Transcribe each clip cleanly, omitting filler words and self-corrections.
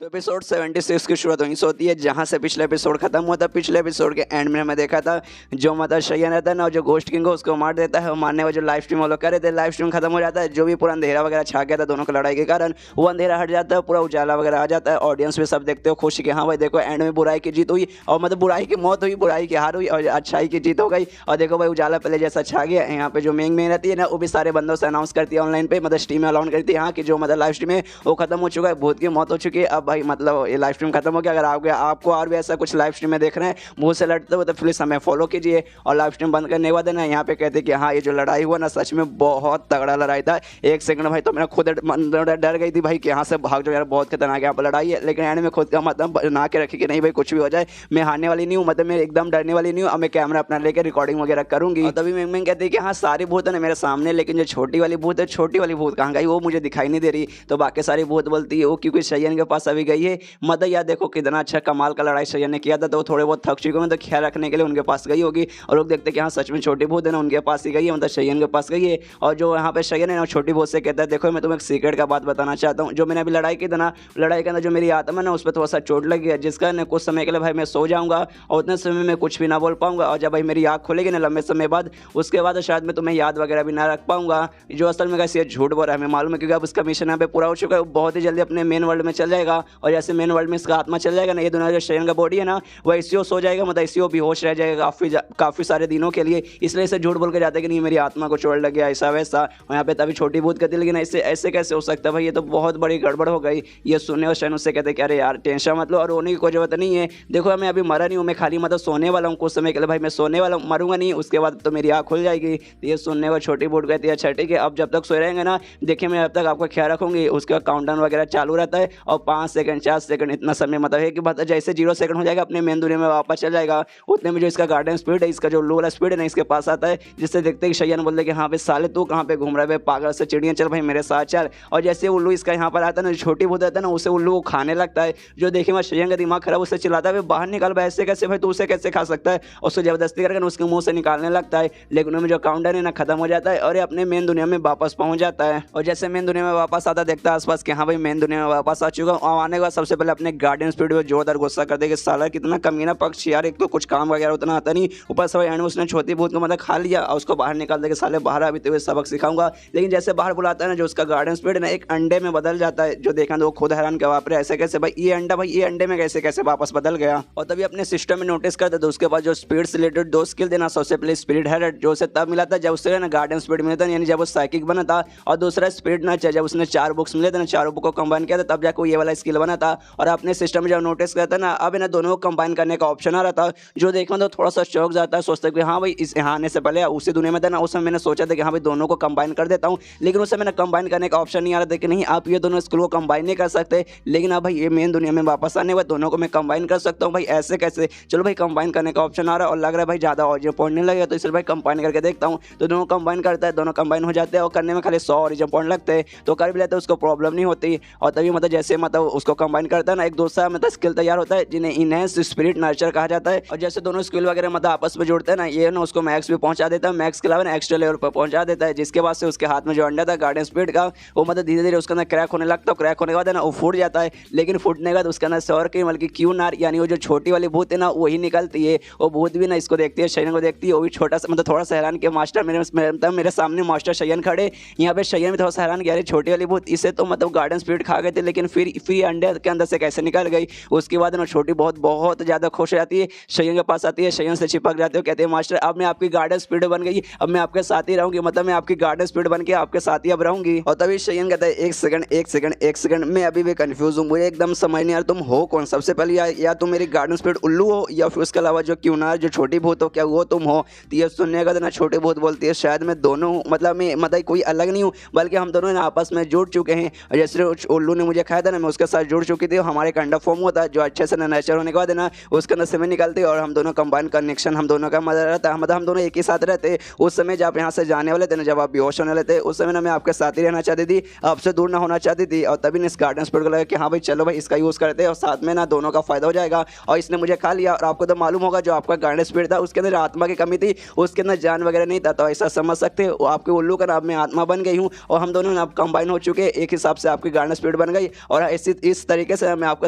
तो एपिसोड 76 की शुरुआत वहीं से होती है जहां से पिछले एपिसोड खत्म हुआ था। पिछले एपिसोड के एंड में हमें देखा था जो मतलब शयन रहता है ना, जो घोस्ट किंग को उसको मार देता है। मारने वाले जो लाइव स्ट्रीम वो लोग कर रहे थे, लाइव स्ट्रीम खत्म हो जाता है। जो भी पूरा अंधेरा वगैरह छा गया था दोनों की लड़ाई के कारण, वो अंधेरा हट जाता है, पूरा उजाला वगैरह आ जाता है। ऑडियंस भी सब देखते हो खुशी कि हाँ भाई देखो एंड में बुराई की जीत हुई, और मतलब बुराई की मौत हुई, बुराई की हार हुई और अच्छाई की जीत हो गई। और देखो भाई उजाला पहले जैसा छा गया। यहाँ पे जो मेन मेन रहती है ना, वो भी सारे बंदों से अनाउंस करती है ऑनलाइन पे, मतलब स्ट्रीम में अलाउंस करती है हाँ कि जो मतलब लाइव स्ट्रीम है वो खत्म हो चुका है, भूत की मौत हो चुकी है। अब भाई मतलब ये लाइव स्ट्रीम खत्म हो गया। अगर आपको और भी ऐसा कुछ लाइव स्ट्रीम में देखना है मुंह से लड़ते हो तो प्लीज हमें फॉलो कीजिए। और लाइव स्ट्रीम बंद करने के बाद ना यहाँ पे कहते कि हाँ ये जो लड़ाई हुआ ना सच में बहुत तगड़ा लड़ाई था। एक सेकंड भाई तो मेरा खुद डर गई थी भाई कि यहाँ से भाग जाओ यार, बहुत खतरनाक यहाँ पर लड़ाई है। लेकिन एंड में खुद का मतलब बना के रखी कि नहीं भाई कुछ भी हो जाए मैं हारने वाली नहीं हूँ, मतलब मैं एकदम डरने वाली नहीं हूँ। अब मैं कैमरा अपना लेकर रिकॉर्डिंग वगैरह करूंगी। और तभी मैं कहती है कि हाँ सारी भूत है ना मेरे सामने, लेकिन जो छोटी वाली भूत है, छोटी वाली भूत कहाँ गई वो मुझे दिखाई नहीं दे रही। तो बाकी सारी भूत बोलती है वो क्योंकि शयन के पास अभी गई है। मतलब यार देखो कितना अच्छा कमाल का लड़ाई शयन ने किया था, तो थोड़े बहुत थक चुके हैं तो ख्याल रखने के लिए उनके पास गई होगी। और लोग देखते कि हाँ सच में छोटी भूत है ना उनके पास ही गई है, मतलब शयन के पास गई है। और जो यहाँ पे शयन है ना छोटी भूत से कहता है देखो मैं तुम्हें एक सीक्रेट का बात बताना चाहता हूँ। जो मैंने अभी लड़ाई की थी ना, लड़ाई के अंदर जो मेरी आत्मा है ना उस पर थोड़ा सा चोट लगी है, जिसका ना कुछ समय के लिए भाई मैं सो जाऊंगा और उतने समय में कुछ भी ना बोल पाऊंगा। और जब भाई मेरी आँख खुलेगी ना लंबे समय बाद, उसके बाद शायद मैं तुम्हें याद वगैरह भी ना रख पाऊंगा। जो असल में कैसे झूठ बोल रहा है हमें मालूम है, क्योंकि अब उसका मिशन यहाँ पे पूरा हो चुका है। वो बहुत ही जल्दी अपने मेन वर्ल्ड में चल जाएगा, और जैसे मेन वर्ल्ड में इसका आत्मा चल जाएगा ना, ये दुनिया जो शयन का बॉडी है ना वो इसी सो जाएगा, मतलब इसी बेहोश रह जाएगा काफी सारे दिनों के लिए। इसलिए इसे झूठ बोल के जाते कि नहीं मेरी आत्मा को चोट लग गया ऐसा वैसा। और यहाँ पे तभी छोटी भूत कहती लेकिन ऐसे ऐसे कैसे हो सकता है भाई, ये तो बहुत बड़ी गड़बड़ हो गई। ये सुनने और शयन उससे कहते कि अरे यार टेंशन मत लो और रोने की कोई जरूरत नहीं है। देखो मैं अभी मरा नहीं हूँ, मैं खाली मतलब सोने वाला हूँ कुछ समय के लिए भाई, मैं सोने वाला हूँ, मरूंगा नहीं, उसके बाद तो मेरी आँख खुल जाएगी। तो ये सुनने को छोटी भूत कहती है अच्छा ठीक है अब जब तक सोए रहेंगे ना देखिए मैं जब तक आपका ख्याल रखूंगी। उसके बाद काउंटडाउन वगैरह चालू रहता है और 5 सेकंड 4 सेकंड इतना समय मतलब है कि मतलब जैसे 0 सेकंड हो जाएगा अपने मेन दुनिया में वापस चल जाएगा। उतने में जो इसका गार्डन स्पीड है, इसका जो लो वाला स्पीड है ना इसके पास आता है, जिससे देखते हैं कि शयन बोलते कि हाँ भाई साले तू कहाँ पे घूम रहा है पागल से चिड़िया, चल भाई मेरे साथ चल। और जैसे उल्लू इसका यहाँ पर आता है ना, छोटी भूत आता है ना उसे उल्लू को खाने लगता है। जो देखे मैं शयन का दिमाग खराब उससे चिल्लाता है बाहर निकाल भाई, ऐसे कैसे भाई तू उसे कैसे खा सकता है। उसको जबरदस्ती करके उसके मुंह से निकालने लगता है। लेकिन उनमें जो काउंटर है ना खत्म हो जाता है और ये अपने मेन दुनिया में वापस पहुंच जाता है। और जैसे मेन दुनिया में वापस आता देखता है आसपास कि हाँ भाई मेन दुनिया में वापस आ चुका हूँ। और आने के बाद सबसे पहले अपने गार्डन स्पीड में जोरदार गुस्सा कर देगा साला कितना कमीना पक्ष यार, एक तो कुछ काम वगैरह उतना आता नहीं, ऊपर से भाई उसने छोटी भूत को मतलब खा लिया और उसको बाहर निकाल देगा साले बाहर अभी तो सबक सिखाऊंगा। लेकिन जैसे बाहर बुलाता है ना जो उसका गार्डन स्पीड है ना एक अंडे में बदल जाता है। जो देखा तो वो खुद हैरान के वापरे ऐसे कैसे भाई ये अंडा भाई ये अंडे में कैसे कैसे वापस बदल गया। और तभी अपने सिस्टम में नोटिस करते तो उसके बाद जो स्पीड से रिलेटेड 2 स्किल देना, सबसे पहले स्पीड है जो उसे तब मिला था जब उससे ना गार्डन स्पीड मिला था, यानी जब वो साइकिक बना था। और दूसरा स्पीड ना जब उसने 4 बुक्स मिले थे ना, चारों बुक को कंबाइन किया था तब जाकर ये वाला स्किल बना था। और अपने सिस्टम में जब नोटिस करता ना अब ना दोनों को कंबाइन करने का ऑप्शन आ रहा था। जो देखना तो थोड़ा सा चौंक जाता है, सोचता है कि हाँ भाई इस यहाँ आने से पहले उसी दुनिया में था ना उस समय मैंने सोचा था कि हाँ भाई दोनों को कंबाइन कर देता हूँ, लेकिन उस समय मैंने कंबाइन करने का ऑप्शन नहीं आ रहा था कि नहीं आप ये दोनों स्किल को कंबाइन नहीं कर सकते। लेकिन अब भाई ये मेन दुनिया में वापस आने के बाद दोनों को मैं कंबाइन कर सकता हूँ भाई, ऐसे कैसे। चलो भाई कंबाइन करने का ऑप्शन आ रहा है और लग रहा है भाई ज़्यादा ऑरिजिन पॉइंट नहीं लगेगा, तो इसलिए भाई कंबाइन करके देखता हूँ। तो दोनों कंबाइन करता है, दोनों कंबाइन हो जाते हैं और करने में खाली 100 ऑरिजिन पॉइंट लगते हैं, तो कर भी लेते हैं उसको प्रॉब्लम नहीं होती। और तभी मतलब जैसे मतलब उसको कंबाइन करता है ना एक दूसरा मतलब स्किल तैयार होता है जिन्हें इनहेंस स्पिरिट नर्चर कहा जाता है। और जैसे दोनों स्किल वगैरह मतलब आपस में जुड़ते हैं ना ये ना उसको मैक्स भी पहुंचा देता है, मैक्स के अलावा ना एक्स्ट्रा लेवल पर पहुंचा देता है, जिसके बाद से उसके हाथ में जो अंडा था गार्डन स्पीड का वो मतलब धीरे धीरे उसके अंदर क्रैक होने लगता है। क्रैक होने के बाद ना वो फूट जाता है, लेकिन फूटने के बाद उसके अंदर सौर की बल्कि क्यू नार यानी वो जो छोटी वाली भूत है ना वही निकलती है। वो भूत भी ना इसको देखती है, शयन को देखती है, वो भी छोटा सा मतलब थोड़ा सा हैरान किया मास्टर मेरे सामने मास्टर शयन खड़े। यहाँ पे शयन भी थोड़ा सा हैरान किया छोटी वाली भूत इसे तो मतलब गार्डन स्पीड खा गए थे, लेकिन फिर अंडे के अंदर से कैसे निकल गई। उसके बाद ना छोटी बहुत ज़्यादा खुश हो जाती है, शयन के पास आती है, शयन से चिपक जाते हो, कहते हैं मास्टर अब मैं आपकी गार्डन स्पीड बन गई, अब मैं आपके साथ ही रहूंगी, मतलब मैं आपकी गार्डन स्पीड बन के आपके साथ ही अब रहूंगी। और तभी शयन कहता है एक सेकंड मैं अभी भी कंफ्यूज हूँ, मुझे एकदम समझ नहीं आ रहा तुम हो कौन। सबसे पहले या तुम मेरी गार्डन स्पीड उल्लू हो या फिर उसके अलावा जो क्यूनार जो छोटी भूत हो क्या वो तुम हो। तो ये सुनने का ना छोटी भूत बोलती है शायद मैं दोनों हूँ, मतलब मैं मतलब कोई अलग नहीं हूँ बल्कि हम दोनों ना आपस में जुड़ चुके हैं। और जैसे उल्लू ने मुझे खाया था ना मैं उसके साथ जुड़ चुकी थी, हमारे एक अंडा फॉर्म होता है जो अच्छे से नेचर होने के बाद है ना उसके अंदर से में निकलती है और हम दोनों कंबाइन कनेक्शन हम दोनों का मजा रहता है, मतलब हम दोनों एक ही साथ रहते। उस समय जब यहाँ से जाने वाले थे ना जब आप बेहोश होने वाले थे उस समय ना मैं आपके साथ ही रहना चाहती थी, आपसे दूर ना होना चाहती थी। और तभी इस गार्डन स्पीड को लगा कि हाँ भाई चलो भाई इसका यूज़ करते हैं और साथ में ना दोनों का फायदा हो जाएगा। और इसने मुझे खा लिया और आपको तो मालूम होगा जो आपका गार्डन स्पीड था उसके अंदर आत्मा की कमी थी, उसके अंदर जान वगैरह नहीं था, तो ऐसा समझ सकते हो आपके उल्लू का नाम मैं आत्मा बन गई हूँ और हम दोनों अब कंबाइन हो चुके एक हिसाब से आपकी गार्डन स्पीड बन गई। और इस तरीके से मैं आपके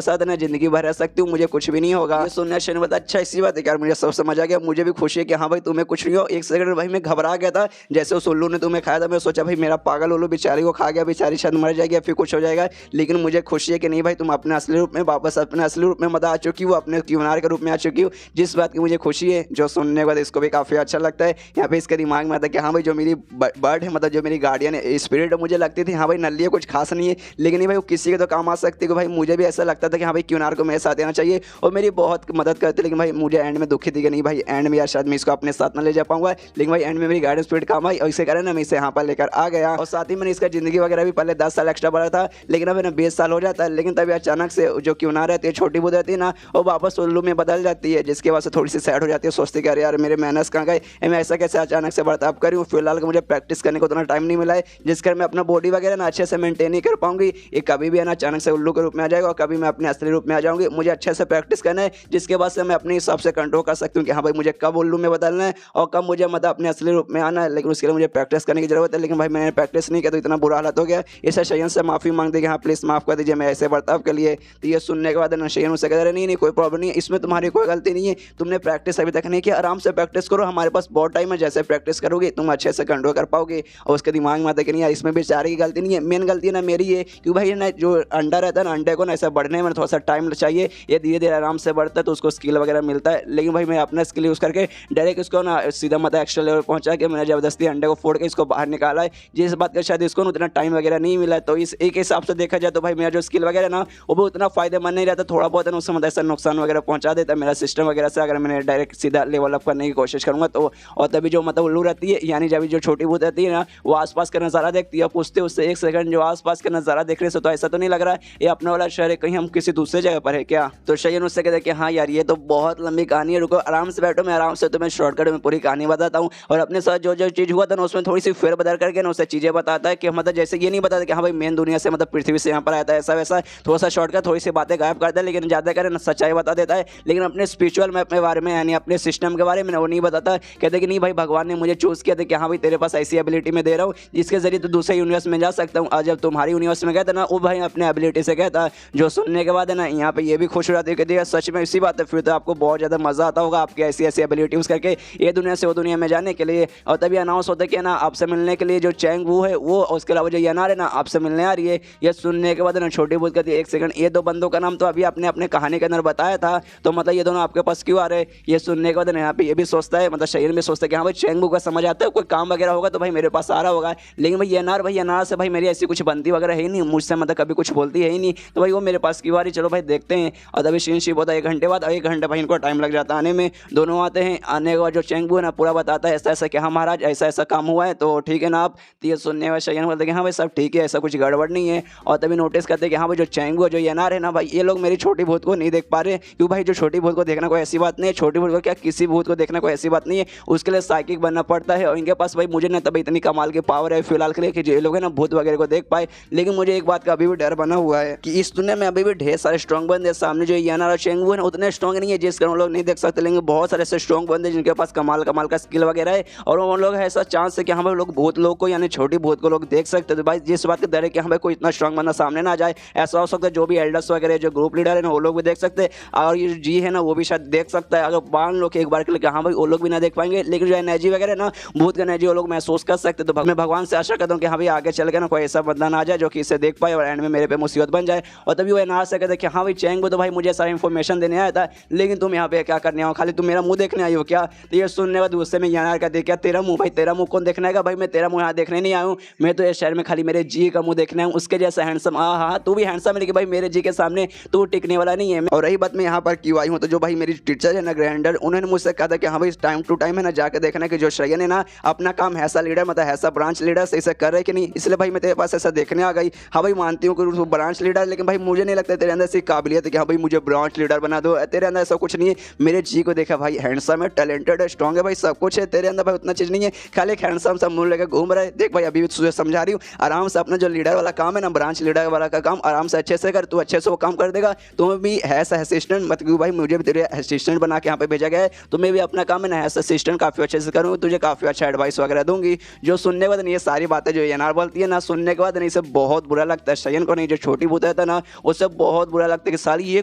साथ ना जिंदगी भर रह सकती हूँ, मुझे कुछ भी नहीं होगा। ये सुनने शयन बोलता अच्छा इसी बात है यार, मुझे सब समझ आ गया, मुझे भी खुशी है कि हाँ भाई तुम्हें कुछ नहीं हो। एक सेकंड में भाई मैं घबरा गया था, जैसे उस उल्लू ने तुम्हें खाया था, मैं सोचा भाई मेरा पागल उल्लू बेचारी को खा गया, बेचारी शायद मर जाएगी या फिर कुछ हो जाएगा। लेकिन मुझे खुशी है कि नहीं भाई तुम अपने असली रूप में वापस अपने असली रूप में मत आ चुकी हो, अपने क्यूनार के रूप में आ चुकी हो, जिस बात की मुझे खुशी है। जो सुनने के बाद इसको भी काफ़ी अच्छा लगता है। यहाँ पे इसके दिमाग में आता है कि हाँ भाई जो मेरी बर्ड है, मतलब जो मेरी गार्डियन स्पिरिट है, मुझे लगती थी हाँ भाई नल्ली है, कुछ खास नहीं है, लेकिन नहीं भाई वो किसी के तो काम आ सकती है। भाई मुझे भी ऐसा लगता था कि हाँ भाई क्यूनार को मेरे साथ आना चाहिए और मेरी बहुत मदद करती, लेकिन भाई मुझे एंड में दुखी थी कि नहीं भाई एंड में यार शायद मैं इसको अपने साथ ना ले जा पाऊंगा। लेकिन भाई एंड में मेरी गार्डियन स्पिरिट काम आई और इसे कारण ना मैं इसे यहाँ पर लेकर आ गया। और साथ ही मैंने इसका जिंदगी वगैरह भी पहले 10 साल एक्स्ट्रा बढ़ा था, लेकिन अब ना 20 साल हो जाता है। लेकिन तभी अचानक से जो क्यूनार रहती है, छोटी बूद रहती है ना, वो वापस उल्लू में बदल जाती है, जिसके वजह से थोड़ी सी सैड हो जाती है, सोचती कि अरे यार मेरे मैनर्स कहाँ गए, मैं ऐसा कैसे अचानक से बर्ताव करूँ। फिलहाल मुझे प्रैक्टिस करने को उतना टाइम नहीं मिला है, जिस कारण मैं अपना बॉडी वगैरह ना अच्छे से मेंटेन नहीं कर पाऊंगी। ये कभी भी है ना अचानक से उल्लू के रूप में आ जाएगा और कभी मैं अपने असली रूप में आ जाऊंगी। मुझे अच्छे से प्रैक्टिस करना है, जिसके बाद से मैं अपने हिसाब से कंट्रोल कर सकती हूँ कि हाँ भाई मुझे कब उल्लू में बदलना है और कब मुझे मतलब अपने असली रूप में आना है। लेकिन उसके लिए मुझे प्रैक्टिस करने की जरूरत है, लेकिन भाई मैंने प्रैक्टिस नहीं किया तो इतना बुरा हालत हो गया। इसे शयन से माफ़ी मांग दी कि हाँ प्लीज़ माफ़ कर दीजिए मैं ऐसे बर्ताव के लिए। तो ये सुनने के बाद ना शयन उसे कहते नहीं कोई प्रॉब्लम नहीं है, इसमें तुम्हारी कोई गलती नहीं है, तुमने प्रैक्टिस अभी तक नहीं किया, आराम से प्रैक्टिस करो, हमारे पास बहुत टाइम है, जैसे प्रैक्टिस करोगे तुम अच्छे से कंट्रोल कर पाओगे। और उसके दिमाग में आता है कि नहीं यार इसमें बेचारे की गलती नहीं है, मेन गलती ना मेरी है, क्योंकि भाई ना जो अंडा रहता है ना, अंडे को ना ऐसा बढ़ने में थोड़ा सा टाइम चाहिए, ये धीरे धीरे आराम से बढ़ता है तो उसको स्किल वगैरह मिलता है। लेकिन भाई मैं अपना स्किल यूज़ करके डायरेक्ट इसको ना सीधा मतलब एक्स्ट्रा लेवल पहुंचा के मैंने ज़बरदस्ती अंडे को फोड़ के इसको बाहर निकाला है, जिस बात का शायद इसको उतना टाइम वगैरह नहीं मिला है। तो इस एक हिसाब से देखा जाए तो भाई मेरा जो स्किल वगैरह ना वो भी उतना फायदेमंद नहीं रहता, थोड़ा बहुत है उससे मतलब ऐसा नुकसान वगैरह पहुंचा देता है मेरा सिस्टम वगैरह से, अगर मैंने डायरेक्ट सीधा लेवल अप करने की कोशिश करूँगा तो। और तभी जो मतलब उल्लू रहती है, यानी जब जो छोटी भूत रहती है ना, वो आसपास का नज़ारा देखती है, पूछते उससे एक सेकंड जो आसपास का नज़ारा देखने से तो ऐसा तो नहीं लग रहा है ये अपना वाला शहर है, कहीं हम किसी दूसरे जगह पर है क्या। तो शयन उससे कहते हैं कि हाँ यार ये तो बहुत लंबी कहानी है, रुको आराम से बैठो, मैं आराम से तुम्हें शॉर्टकट में पूरी कहानी बताता हूँ। और अपने साथ जो जो चीज़ हुआ था ना उसमें थोड़ी सी फेर बदल करके ना उससे चीज़ें बताता है कि मतलब जैसे ये नहीं बताता कि हाँ भाई मेन दुनिया से मतलब पृथ्वी से यहाँ पर आया था ऐसा वैसा, थोड़ा सा शॉर्टकट थोड़ी सी बातें गायब करता है, लेकिन ज़्यादा करे ना सच्चाई बता देता है। लेकिन अपने स्पिरिचुअल मैप के बारे में यानी अपने सिस्टम के बारे में वो नहीं बताता, कहते कि नहीं भाई भगवान ने मुझे चूज़ किया था कि हाँ भाई तेरे पास ऐसी एबिलिटी में दे रहा हूँ जिसके जरिए तो दूसरे यूनिवर्स में जा सकता हूँ। आज जब तुम्हारी यूनिवर्स में कहता ना वो भाई अपने एबिलिटी से कहता, जो सुनने के बाद है ना यहाँ पे ये भी खुश हो जाती है कि सच में इसी बात है, फिर तो आपको बहुत ज़्यादा मज़ा आता होगा आपकी ऐसी ऐसी एबिलिटी यूज़ करके ये दुनिया से वो दुनिया में जाने के लिए। और तभी अनाउंस होता है कि ना आपसे मिलने के लिए जो चैंग वू है वो, उसके अलावा जो यनार है ना आपसे मिलने आ रही है। ये सुनने के बाद ना छोटी भूत कहती है एक सेकंड ये दो बंदों का नाम तो अभी आपने अपने कहानी के अंदर बताया था, तो मतलब ये दोनों आपके पास क्यों आ रहे हैं। ये सुनने के बाद ना यहाँ पे ये भी सोचता है, मतलब शरीर में सोचता है कि हाँ भाई चैंग वू का समझ आता है, कोई काम वगैरह होगा तो भाई मेरे पास आ रहा होगा। लेकिन भाई यनार से भाई मेरी ऐसी कुछ बनती वगैरह है ही नहीं, मुझसे मतलब कभी कुछ बोलती है ही नहीं, तो भाई वो मेरे पास क्यों आ रही, चलो भाई देखते हैं। और तभी शिप होता है 1 घंटे बाद, और 1 घंटे भाई इनको टाइम लग जाता है आने में। दोनों आते हैं, आने के बाद जो चैंग वू है ना पूरा बताता है ऐसा ऐसा कि हाँ महाराज ऐसा ऐसा काम हुआ है तो ठीक है ना आप। तो ये सुनने में शयन बोलते हैं कि हाँ भाई सब ठीक है, ऐसा कुछ गड़बड़ नहीं है। और तभी नोटिस करते हैं कि हाँ भाई जो चैंग वू जो यनार है ना भाई ये लोग मेरी छोटी भूत को नहीं देख पा रहे, क्यों भाई जो छोटी भूत को देखना कोई ऐसी बात नहीं है, छोटी भूत को क्या किसी भूत को देखना कोई ऐसी बात नहीं है, उसके लिए साइकिक बनना पड़ता है। और इनके पास भाई मुझे ना तभी इतनी कमाल की पावर है फिलहाल के लिए कि जो लोग हैं ना भूत वगैरह को देख पाए। लेकिन मुझे एक बात का अभी भी डर बना हुआ है कि इस दुनिया में अभी भी ढेर सारे स्ट्रॉन्ग बंदे, सामने जो यनार और चैंग वू है उतने स्ट्रॉन्ग नहीं है जिस कारण लोग नहीं देख सकते, लेकिन बहुत सारे ऐसे स्ट्रॉन्ग बंदे जिनके पास कमाल का स्किल वगैरह है और उन लोग ऐसा चांस है कि हाँ भाई लोग भूत लोग को यानी छोटी भूत को लोग देख सकते। तो भाई जिस बात का डर है कि हाँ भाई कोई इतना स्ट्रॉन्ग बंदा सामने ना आ जाए, ऐसा हो सकता है जो भी एल्डर्स वगैरह जो ग्रुप लीडर है ना वो लोग भी देख सकते हैं, और ये जी है ना वो भी शायद देख सकता है। अगर मान लो कि एक बार के लिए हाँ भाई वो लोग भी ना देख पाएंगे, लेकिन जो एनर्जी वगैरह ना भूत का एनर्जी वो लोग महसूस कर सकते। तो मैं भगवान से आशा करता हूँ कि हाँ भाई आगे चल के ना कोई ऐसा बंदा ना आ जाए जो कि इसे देख पाए और एंड में मेरे पे मुसीबत बन जाए। और तभी वो एनआर से कहते कि हाँ भाई चैंग वो तो भाई मुझे सारा इन्फॉर्मेशन देने आया था, लेकिन तुम यहाँ पे क्या करने आओ, खाली तुम मेरा मुंह देखने आई हो क्या। तो ये सुनने बाद गुस्से में एनआर का देख क्या तेरा मुंह, भाई तेरा मुंह कौन देखने आएगा, भाई मैं तेरा मुंह यहाँ देखने नहीं आया हूँ, मैं तो इस शहर में खाली मेरे जी का मुंह देखने आऊँ, उसके जैसा हैंडसम। हाँ तू भी हैंडसम है लेकिन भाई मेरे जी के सामने तू टिकने वाला नहीं है। और रही बात मैं यहाँ पर क्यों आई हूँ, तो जो भाई मेरी टीचर है ना ग्रैंडर, उन्होंने मुझसे कहा था कि हाँ भाई टाइम टू टाइम है ना जाके देखना कि जो शयन है ना अपना काम हैसा लीडर मतलब हैसा ब्रांच लीडर सही से कर रहे कि नहीं, इसलिए भाई मैं तेरे पास ऐसा देखने आ गई। हाँ भाई मानती हूँ कि ब्रांच लीडर, लेकिन भाई मुझे नहीं लगता तेरे अंदर ऐसी काबिलियत है कि हाँ भाई मुझे ब्रांच लीडर बना दो, तेरे अंदर ऐसा कुछ नहीं है। मेरे जी को देखा भाई हैंडसम है, टैलेंटेड है, स्ट्रॉन्ग है, भाई सब कुछ है, तेरे अंदर भाई उतना चीज़ नहीं है, खाली एक हैंडसम सा मुंह लेकर घूम रहा है। देख भाई अभी भी तुझे समझा रही हूँ, आराम से अपना जो लीडर वाला काम है ना ब्रांच लीडर वाला का काम आराम से अच्छे से कर, तू अच्छे से वो काम कर देगा। तुम्हें भी हैसा असिस्टेंट मत क्यों भाई, मुझे भी तेरे असिस्टेंट बना के यहाँ पे भेजा गया है, तुम्हें भी अपना काम है ना हैसा असिस्टेंट काफ़ी अच्छे से करूँगी, तुझे काफ़ी अच्छा एडवाइस वगैरह दूंगी। जो सुनने के बाद ये सारी बातें जो एनआर बोलती है ना, सुनने के बाद नहीं इसे बहुत बुरा लगता है। शयन को नहीं, जो छोटी भूत है रहता है ना, उससे बहुत बुरा लगता है कि साली ये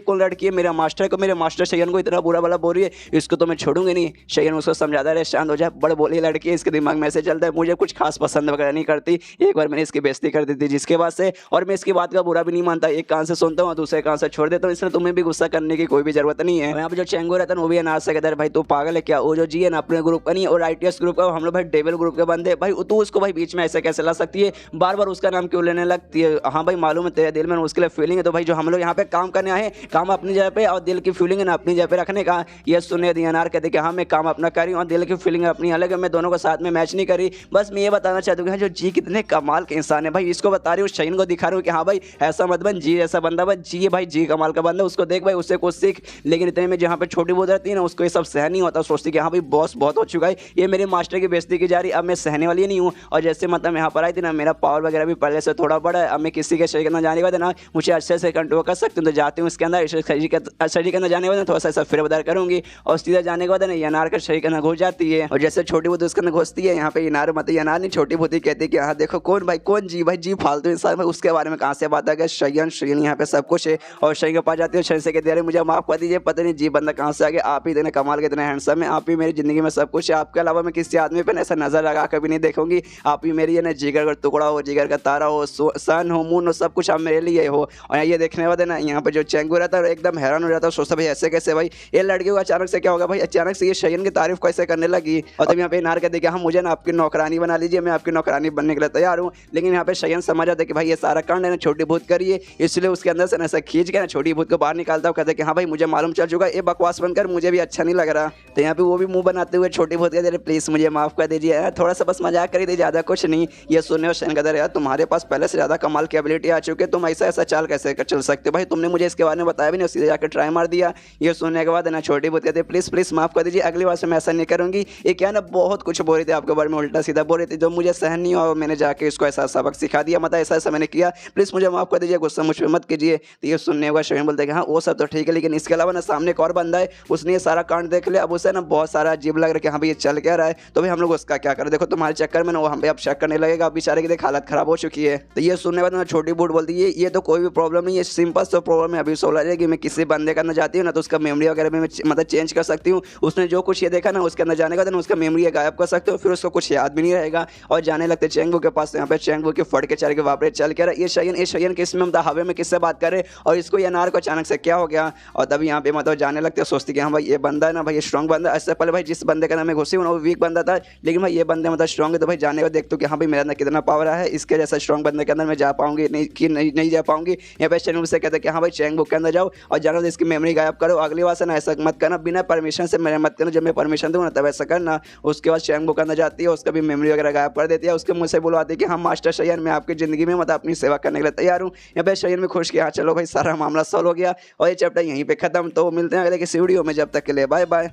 कौन लड़की है, मेरा मास्टर को, मेरे मास्टर शयन को इतना बुरा भला बोल रही है, इसको तो मैं छोड़ूंगी नहीं। शयन उसको समझाता रहे शांत हो जाए, बड़ बोली लड़की है, इसके दिमाग में ऐसे चलता है, मुझे कुछ खास पसंद वगैरह नहीं करती। एक बार मैंने इसकी बेइज्जती कर दी थी जिसके बाद से, और मैं इसकी बात का बुरा भी नहीं मानता, एक कान से सुनता हूँ दूसरे कान से छोड़ देता हूँ, इसलिए तुम्हें भी गुस्सा करने की कोई भी जरूरत नहीं है। यहाँ पे जो चेंगो रहता है वो भी अनाज से कहता है भाई तू पागल है क्या, वो जो जी है ना अपने ग्रुप का नहीं और आईटीएस ग्रुप का, हम लोग भाई डेविल ग्रुप के बंदे, भाई तू उसको भाई बीच में ऐसे कैसे ला सकती है, बार बार उसका नाम क्यों लेने लगती है। हाँ भाई मालूम है तेरे दिल में उसके लिए फीलिंग है, तो भाई जो हम लोग यहाँ पे काम करने आए काम अपनी जगह पे और दिल की फीलिंग है ना अपनी जगह पे रखने का। ये सुनने दिया अनार कहते कि हाँ मैं काम अपना कर रही हूँ और दिल की फीलिंग अपनी अलग है, मैं दोनों को साथ में मैच नहीं करी। बस मैं ये बताना चाहता हूँ कि जो जी कितने कमाल के इंसान है भाई, इसको बता रही हूँ शहीन को दिखा रही हूँ कि हाँ भाई ऐसा मत बन, जी ऐसा बंदा बन, जी भाई जी कमाल का बंदा, उसको देख भाई उससे कुछ सीख। लेकिन इतने में जहाँ पे छोटी बहुत रहती है ना उसको ये सब सहन नहीं होता, सोचती कि हाँ भाई बॉस बहुत हो चुका है, ये मेरे मास्टर की बेइज्जती की जा रही, अब मैं सहने वाली नहीं हूँ। और जैसे मतलब यहाँ पर आई थी ना, मेरा पावर वगैरह भी पहले से थोड़ा बड़ा है, अब मैं किसी के शरीर के अंदर जाने के बाद ना मुझे अच्छे से कंट्रोल कर सकती हूँ, तो जाती हूँ इसके अंदर शरीर के अंदर जाने के बाद थोड़ा सा फेरबदल करूँगी और सीधा जाने के बाद ना अनार के शरीर के अंदर घुस जाती है। और जैसे छोटी बहुत उसके अंदर घुसती है, यहाँ पे अनार मत अनार नहीं छोटी बहुत कहती है कि हाँ देखो कौन भाई कौन जी भाई जी फालतू इंसान, भाई उसके बारे में कहाँ से बात आ गया, शयन शयन यहाँ पे सब कुछ है। और शयन के पास जाती है, शयन से कहती है मुझे माफ कर दीजिए, पता नहीं जी बंदा कहाँ से आ गया, आप ही इतने कमाल के इतने हैंडसम है, आप ही मेरी जिंदगी में सब कुछ है, आपके अलावा मैं किसी आदमी पर ऐसा नजर लगा कभी नहीं देखूंगी, आप ही मेरी है ना जिगर का टुकड़ा हो, जिगर का तारा हो, सन हो, मून हो, सब कुछ आप मेरे लिए हो। और ये देखने वाले ना यहाँ पे जो चेंगू रहता है एकदम हैरान हो जाता है, सोचता भाई ऐसे कैसे भाई ये लड़की को अचानक से क्या होगा भाई, अचानक से ये शयन की तारीफ कैसे करने लगी। और तब यहाँ पे नार कहते हाँ मुझे ना आपकी नौकरानी बना लीजिए, मैं आपकी नौकरानी बनने के लिए तैयार हूँ। लेकिन यहाँ पे शयन समझ जाता है कि भाई ये सारा कांड है ना छोटी भूत करिए, इसलिए उसके अंदर से ऐसा खींच के ना छोटी भूत को बाहर निकालता हूँ, कहते कि हाँ भाई मुझे मालूम चल चुका है, ये बकवास बनकर मुझे भी अच्छा नहीं लग रहा। तो यहाँ पे वो भी मुंह बनाते हुए छोटी भूत कहते प्लीज मुझे माफ कर दीजिए, थोड़ा सा बस मजाक कर दीजिए, ज्यादा कुछ नहीं। ये सुनने और शयन कहता यार तुम्हारे पास पहले से ज्यादा कमाल की एबिलिटी आ चुकी है, तुम ऐसा ऐसा चाल कैसे कर चल सकते हो भाई, तुमने मुझे इसके बारे में बताया भी नहीं, सीधे जाकर ट्राई मार दिया। ये सुनने के बाद ना छोटी भूत कहते प्लीज प्लीज माफ कर दीजिए, अगली बार से मैं ऐसा नहीं करूंगी। ये क्या ना बहुत कुछ बोल रही थी आपके बारे में, उल्टा सीधा बोल रही थी जो मुझे सहन नहीं हुआ, मैंने जाके इसको ऐसा सबक सिखा दिया, मतलब ऐसा ऐसा मैंने किया, प्लीज मुझे माफ कर दीजिए, गुस्सा मुझ पर मत कीजिए। तो ये सुनने के बाद शयन बोलते कि हाँ वो सब तो ठीक है, लेकिन इसके अलावा ना सामने एक और बंदा है, उसने ये सारा कांड देख लिया, अब उसे ना बहुत सारा अजीब लग रहा है कि हाँ भाई ये चल क्या रहा है, तो भाई हम लोग उसका क्या करें, देखो तुम्हारे चक्कर में ना वो हम अब शक करने लगेगा, अब बेचारे की देख हालत खराब हो चुकी है। तो ये सुनने के बाद ना छोटी बूट बोलती है ये तो कोई भी प्रॉब्लम नहीं है, सिंपल सा प्रॉब्लम है, अभी सोलह है कि मैं किसी बंदे के अंदर जाती हूँ ना तो उसका मेमोरी वगैरह में मतलब चेंज कर सकती हूँ, उसने जो कुछ ये देखा ना उसके अंदर जाने का ना उसका मेमोरी गायब कर सकते हो, फिर उसको कुछ याद भी नहीं रहेगा। और जाने लगते चेंगू के पास, यहाँ पे चेंगू के फट के चल के वापरे चल के ये शयन किस में मतलब हवे में किससे बात करे, और इसको ये अनार को अचानक से क्या हो गया। और तभी यहाँ पे मतलब जाने लगते सोचती कि हाँ भाई ये बंदा है ना भाई ये स्ट्रॉन्ग बंदा, इससे पहले भाई जिस बंदे का नाम मैं घुसी हूँ ना वो वीक बंदा था, लेकिन भाई ये बंदे मतलब स्ट्रॉन्ग है, तो भाई जाने को देखते कि हाँ भाई मेरे अंदर कितना पावर है, इसके जैसा स्ट्रॉन्ग बंदे के अंदर मैं जा पाऊंगी नहीं कि नहीं जा पाऊंगी। यहाँ पे चैनल से कहते हैं कि हाँ भाई चैंग बुक के अंदर जाओ और जानो इसकी मेमोरी गायब करो, अगली बार से ना ऐसा मत करना, बिना परमिशन से मेरे मत करना, जब मैं परमिशन दूँ ना तब ऐसा करना। उसके बाद चैंग बुक के अंदर जाती है, उसका भी मेमोरी वगैरह गायब कर देती है, उसके मुँह से बुलवाती है कि हाँ मास्टर शयन मैं आपकी ज़िंदगी में मतलब अपनी सेवा करने के लिए तैयार हूँ। यहाँ पे शयन में खुश किया, हाँ चलो भाई सारा मामला सॉल्व हो गया और ये चैप्टर यहीं पर खत्म। तो मिलते हैं अगले किसी वीडियो में, जब तक के लिए बाय बाय।